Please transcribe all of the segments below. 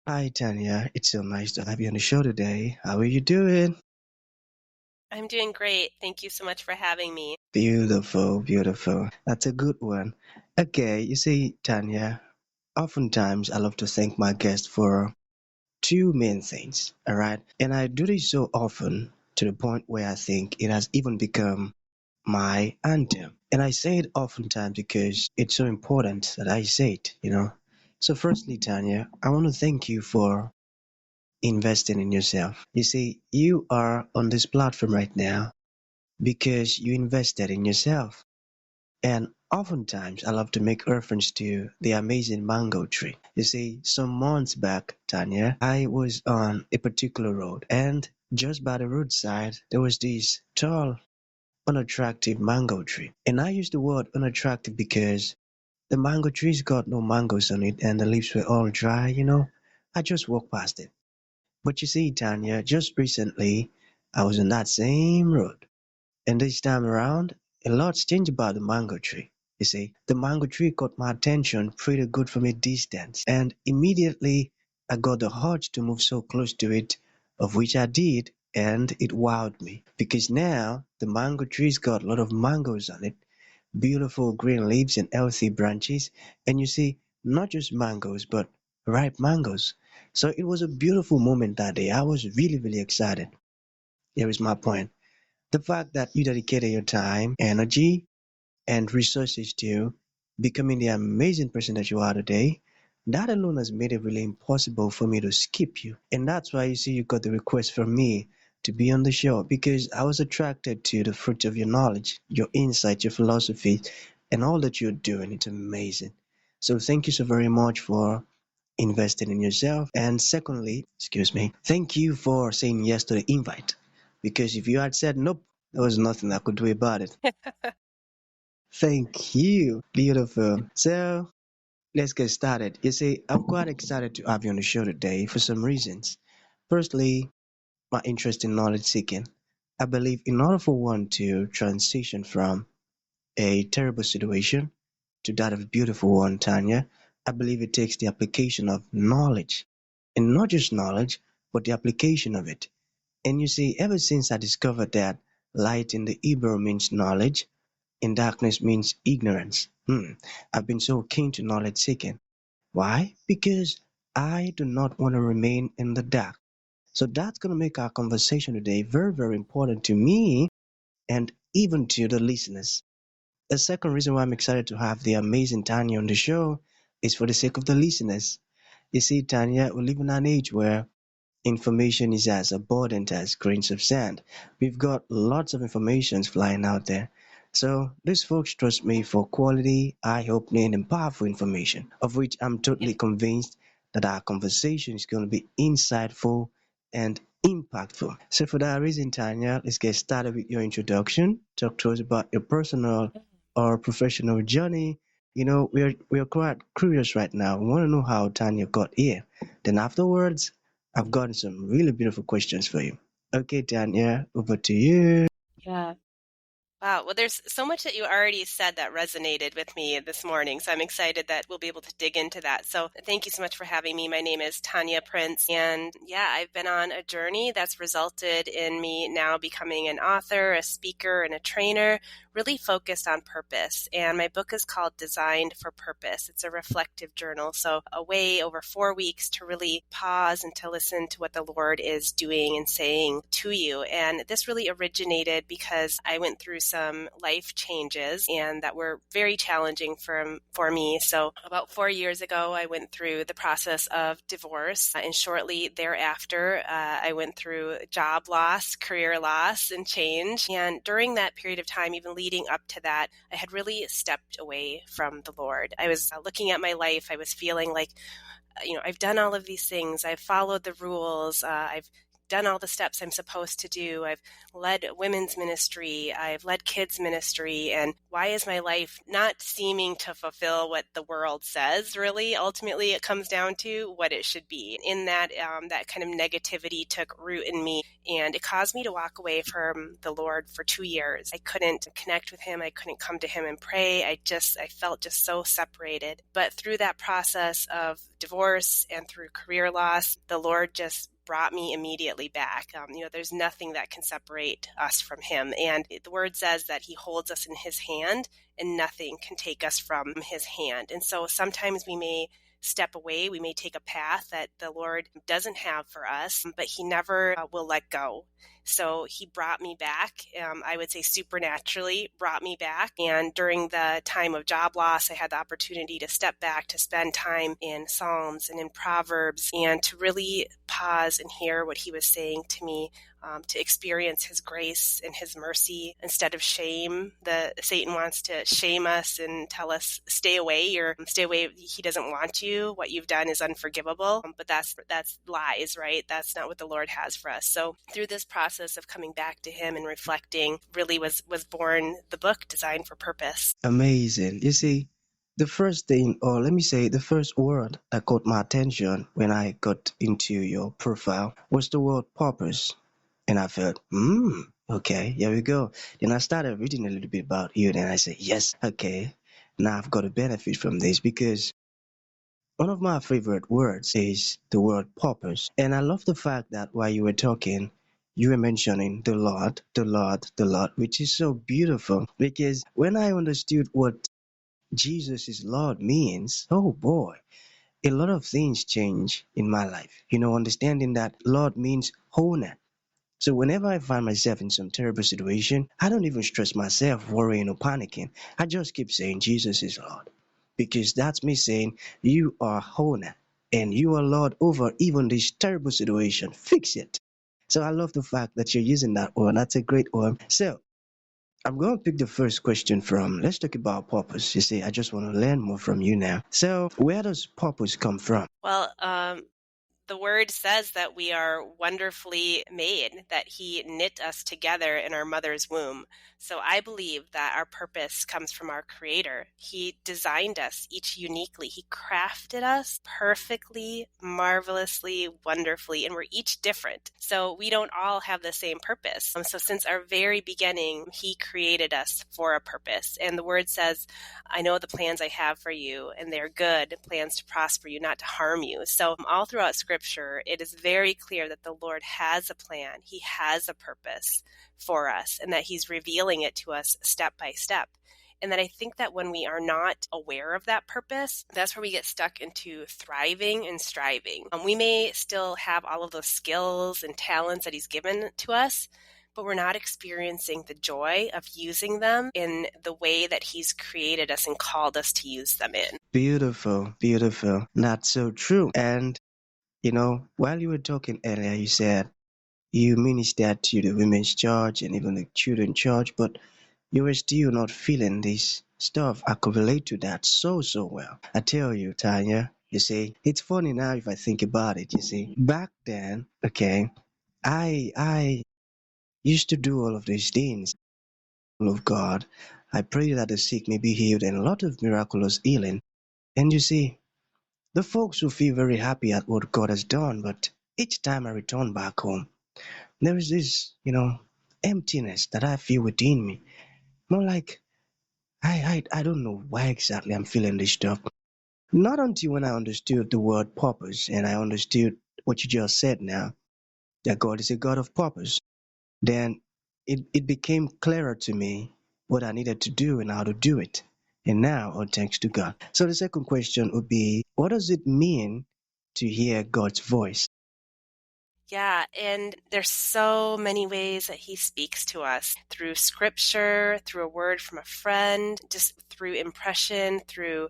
Hi, Tanya. It's so nice to have you on the show today. How are you doing? I'm doing great. Thank you so much for having me. Beautiful, beautiful. That's a good one. Okay, you see, Tanya, oftentimes I love to thank my guests for two main things, all right? And I do this so often to the point where I think it has even become my anthem. And I say it oftentimes because it's so important that I say it. So, firstly, Tanya, I want to thank you for investing in yourself. You see, you are on this platform right now because you invested in yourself. And oftentimes, I love to make reference to the amazing mango tree. You see, some months back, Tanya, I was on a particular road, and just by the roadside, there was this tall, unattractive mango tree. And I use the word unattractive because the mango tree's got no mangoes on it, and the leaves were all dry. I just walked past it. But you see, Tanya, just recently I was on that same road, and this time around, a lot's changed about the mango tree. You see, the mango tree caught my attention pretty good from a distance, and immediately I got the urge to move so close to it, of which I did, and it wowed me because now the mango tree's got a lot of mangoes on it, beautiful green leaves and healthy branches, and you see, not just mangoes, but ripe mangoes. So it was a beautiful moment that day. I was really, really excited. Here is my point. The fact that you dedicated your time, energy, and resources to becoming the amazing person that you are today, that alone has made it really impossible for me to skip you. And that's why you see you got the request from me to be on the show because I was attracted to the fruit of your knowledge, your insight, your philosophy, and all that you're doing. It's amazing. So thank you so very much for investing in yourself. And secondly, excuse me, thank you for saying yes to the invite. Because if you had said nope, there was nothing I could do about it. Thank you. Beautiful. So let's get started. You see, I'm quite excited to have you on the show today for some reasons. Firstly, my interest in knowledge seeking. I believe in order for one to transition from a terrible situation to that of a beautiful one, Tanya, I believe it takes the application of knowledge. And not just knowledge, but the application of it. And you see, ever since I discovered that light in the Hebrew means knowledge and darkness means ignorance, I've been so keen to knowledge seeking. Why? Because I do not want to remain in the dark. So that's going to make our conversation today very, very important to me and even to the listeners. The second reason why I'm excited to have the amazing Tanya on the show is for the sake of the listeners. You see, Tanya, we live in an age where information is as abundant as grains of sand. We've got lots of informations flying out there. So these folks trust me for quality, eye-opening, and powerful information, of which I'm totally convinced that our conversation is going to be insightful and impactful. So for that reason, Tanya, let's get started with your introduction. Talk to us about your personal or professional journey. We're quite curious right now. We want to know how Tanya got here. Then afterwards, I've got some really beautiful questions for you. Okay, Tanya, over to you. Yeah. Wow. Well, there's so much that you already said that resonated with me this morning. So I'm excited that we'll be able to dig into that. So thank you so much for having me. My name is Tanya Prince. And yeah, I've been on a journey that's resulted in me now becoming an author, a speaker, and a trainer, really focused on purpose. And my book is called Designed for Purpose. It's a reflective journal. So a way over 4 weeks to really pause and to listen to what the Lord is doing and saying to you. And this really originated because I went through some life changes and that were very challenging for me. So about 4 years ago, I went through the process of divorce. And shortly thereafter, I went through job loss, career loss, and change. And during that period of time, even leading up to that, I had really stepped away from the Lord. I was looking at my life. I was feeling like, I've done all of these things. I've followed the rules. I've done all the steps I'm supposed to do. I've led women's ministry. I've led kids ministry. And why is my life not seeming to fulfill what the world says, really? Ultimately, it comes down to what it should be. In that, that kind of negativity took root in me, and it caused me to walk away from the Lord for 2 years. I couldn't connect with him. I couldn't come to him and pray. I felt just so separated. But through that process of divorce and through career loss, the Lord just brought me immediately back. There's nothing that can separate us from him. And the word says that he holds us in his hand and nothing can take us from his hand. And so sometimes we may step away. We may take a path that the Lord doesn't have for us, but he never will let go. So he brought me back. I would say supernaturally brought me back. And during the time of job loss, I had the opportunity to step back, to spend time in Psalms and in Proverbs, and to really pause and hear what he was saying to me, to experience his grace and his mercy instead of shame. Satan wants to shame us and tell us, stay away, or stay away. He doesn't want you. What you've done is unforgivable. But that's lies, right? That's not what the Lord has for us. So through this process of coming back to him and reflecting, really was born the book Designed for Purpose. Amazing. You see, the first thing, or let me say, the first word that caught my attention when I got into your profile was the word purpose. And I felt, okay, here we go. Then I started reading a little bit about you. Then I said, yes, okay, now I've got to benefit from this, because one of my favorite words is the word purpose. And I love the fact that while you were talking, you were mentioning the Lord, the Lord, the Lord, which is so beautiful, because when I understood what Jesus is Lord means, oh boy, a lot of things change in my life. Understanding that Lord means owner. So whenever I find myself in some terrible situation, I don't even stress myself worrying or panicking. I just keep saying Jesus is Lord. Because that's me saying you are owner and you are Lord over even this terrible situation. Fix it. So I love the fact that you're using that word. That's a great word. So I'm going to pick the first question from, let's talk about purpose. You see, I just want to learn more from you now. So where does purpose come from? Well, the word says that we are wonderfully made, that he knit us together in our mother's womb. So I believe that our purpose comes from our Creator. He designed us each uniquely. He crafted us perfectly, marvelously, wonderfully, and we're each different. So we don't all have the same purpose. So since our very beginning, he created us for a purpose. And the word says, I know the plans I have for you, and they're good, plans to prosper you, not to harm you. So all throughout Scripture, it is very clear that the Lord has a plan. He has a purpose for us, and that he's revealing it to us step by step. And that I think that when we are not aware of that purpose, that's where we get stuck into thriving and striving. We may still have all of those skills and talents that he's given to us, but we're not experiencing the joy of using them in the way that he's created us and called us to use them in. Beautiful, beautiful. That's so true. And, while you were talking earlier, you said you ministered to the women's church and even the children's church, but you were still not feeling this stuff. I could relate to that so, so well. I tell you, Tanya, you see, it's funny now if I think about it, you see. Back then, okay, I used to do all of these things, of God. I pray that the sick may be healed and a lot of miraculous healing. And you see, the folks will feel very happy at what God has done, but each time I return back home, there is this, emptiness that I feel within me. More like I don't know why exactly I'm feeling this stuff. Not until when I understood the word purpose and I understood what you just said now, that God is a God of purpose. Then it became clearer to me what I needed to do and how to do it. And now, all thanks to God. So the second question would be, what does it mean to hear God's voice? Yeah, and there's so many ways that he speaks to us through scripture, through a word from a friend, just through impression, through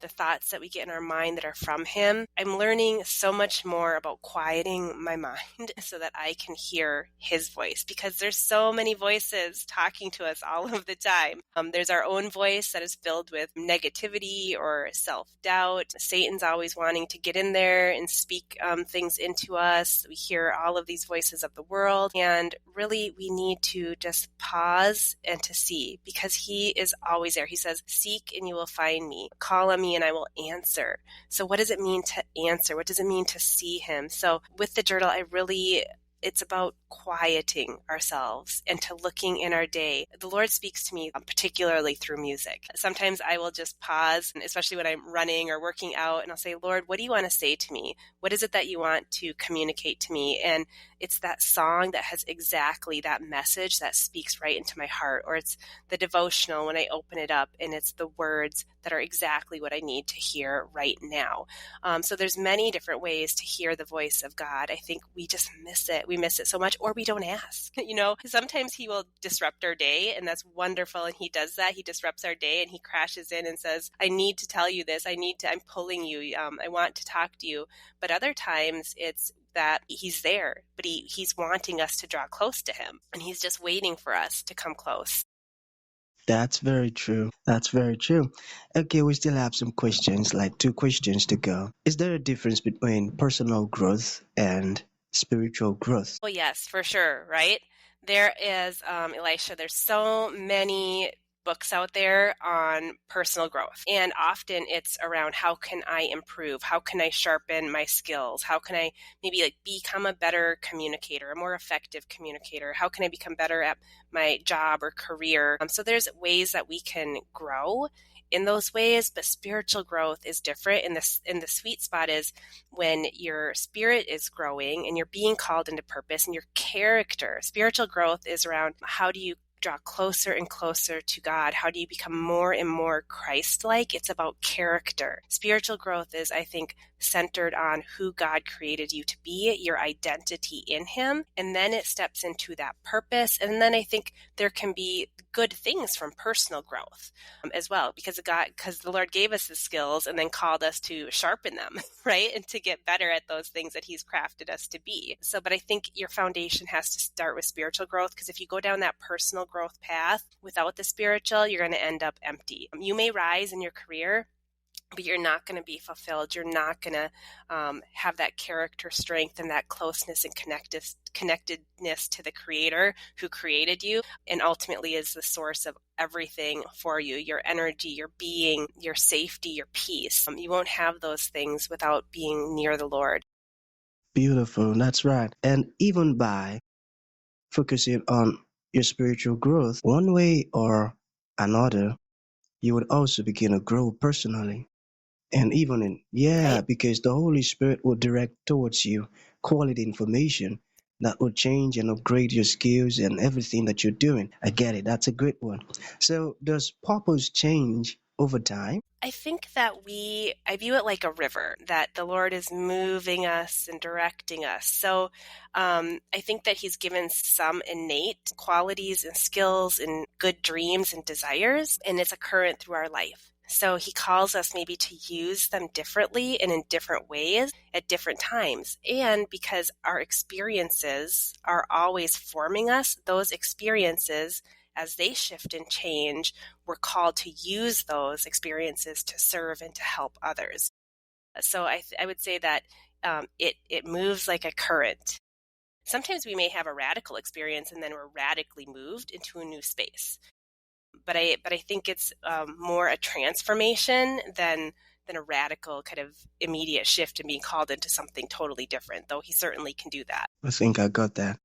the thoughts that we get in our mind that are from Him. I'm learning so much more about quieting my mind so that I can hear His voice, because there's so many voices talking to us all of the time. There's our own voice that is filled with negativity or self-doubt. Satan's always wanting to get in there and speak things into us. We hear all of these voices of the world, and really we need to just pause and to see, because He is always there. He says, seek and you will find me. Call on me and I will answer. So what does it mean to answer? What does it mean to see Him? So with the journal, it's about quieting ourselves and to looking in our day. The Lord speaks to me particularly through music. Sometimes I will just pause, especially when I'm running or working out, and I'll say, Lord, what do you want to say to me? What is it that you want to communicate to me? And it's that song that has exactly that message that speaks right into my heart, or it's the devotional when I open it up and it's the words that are exactly what I need to hear right now. So there's many different ways to hear the voice of God. I think we just miss it. We miss it so much, or we don't ask. Sometimes He will disrupt our day, and that's wonderful. And He does that. He disrupts our day and He crashes in and says, I need to tell you this. I'm pulling you. I want to talk to you. But other times it's that He's there, but he's wanting us to draw close to Him, and He's just waiting for us to come close. That's very true. That's very true. Okay, we still have some questions, like two questions to go. Is there a difference between personal growth and spiritual growth? Well, yes, for sure, right? There is, Elisha, there's so many books out there on personal growth. And often it's around, how can I improve? How can I sharpen my skills? How can I maybe become a better communicator, a more effective communicator? How can I become better at my job or career? So there's ways that we can grow in those ways, but spiritual growth is different. And the sweet spot is when your spirit is growing and you're being called into purpose, and your character. Spiritual growth is around, how do you draw closer and closer to God? How do you become more and more Christ-like? It's about character. Spiritual growth is, I think, centered on who God created you to be, your identity in Him, and then it steps into that purpose. And then I think there can be good things from personal growth as well, because the Lord gave us the skills and then called us to sharpen them, right? And to get better at those things that He's crafted us to be. So, but I think your foundation has to start with spiritual growth, because if you go down that personal growth path without the spiritual, you're going to end up empty. You may rise in your career, but you're not going to be fulfilled. You're not going to have that character strength and that closeness and connectedness to the Creator who created you, and ultimately is the source of everything for you, your energy, your being, your safety, your peace. You won't have those things without being near the Lord. Beautiful, that's right. And even by focusing on your spiritual growth, one way or another, you would also begin to grow personally. And even Right? because the Holy Spirit will direct towards you quality information that will change and upgrade your skills and everything that you're doing. I get it. That's a great one. So, does purpose change over time? I think that I view it like a river, that the Lord is moving us and directing us. So I think that He's given some innate qualities and skills and good dreams and desires, and it's a current through our life. So He calls us maybe to use them differently and in different ways at different times. And because our experiences are always forming us, those experiences, as they shift and change, we're called to use those experiences to serve and to help others. So I would say that it moves like a current. Sometimes we may have a radical experience and then we're radically moved into a new space. But I think it's more a transformation than a radical kind of immediate shift and being called into something totally different, though He certainly can do that. I think I got that.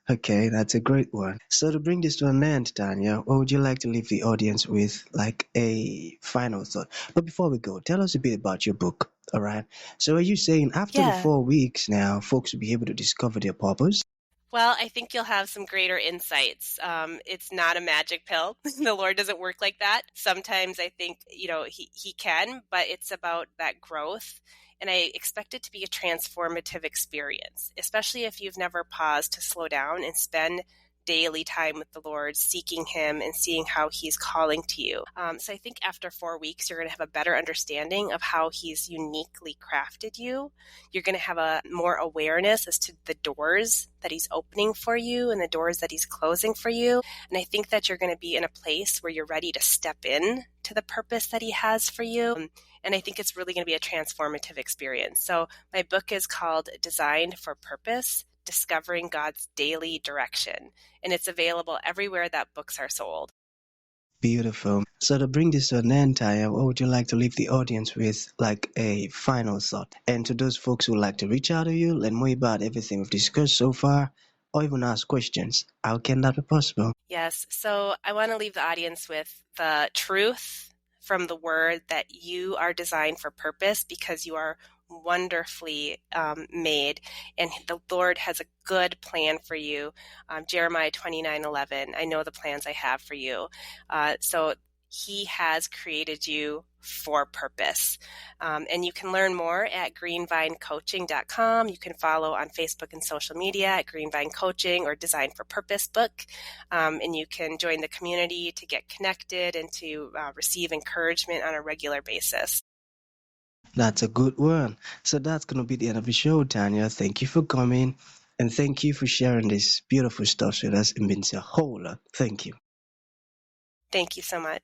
Okay, that's a great one. So to bring this to an end, Tanya, what would you like to leave the audience with, like a final thought? But before we go, tell us a bit about your book, all right? So are you saying after the Yeah. 4 weeks now, folks will be able to discover their purpose? Well, I think you'll have some greater insights. It's not a magic pill. The Lord doesn't work like that. Sometimes I think, he can, but it's about that growth. And I expect it to be a transformative experience, especially if you've never paused to slow down and spend daily time with the Lord, seeking Him and seeing how He's calling to you. So I think after 4 weeks, you're going to have a better understanding of how He's uniquely crafted you. You're going to have a more awareness as to the doors that He's opening for you and the doors that He's closing for you. And I think that you're going to be in a place where you're ready to step in to the purpose that He has for you. And I think it's really going to be a transformative experience. So my book is called Designed for Purpose, Discovering God's Daily Direction. And it's available everywhere that books are sold. Beautiful. So to bring this to an end, Taya, what would you like to leave the audience with, like a final thought? And to those folks who would like to reach out to you, learn more about everything we've discussed so far, or even ask questions, how can that be possible? Yes. So I want to leave the audience with the truth from the word that you are designed for purpose because you are wonderfully made, and the Lord has a good plan for you. Jeremiah 29:11. I know the plans I have for you. So He has created you for purpose. And you can learn more at greenvinecoaching.com. You can follow on Facebook and social media at Greenvine Coaching or Design for Purpose book. And you can join the community to get connected and to receive encouragement on a regular basis. That's a good one. So that's going to be the end of the show, Tanya. Thank you for coming. And thank you for sharing this beautiful stuff with us. It means a whole lot. Thank you. Thank you so much.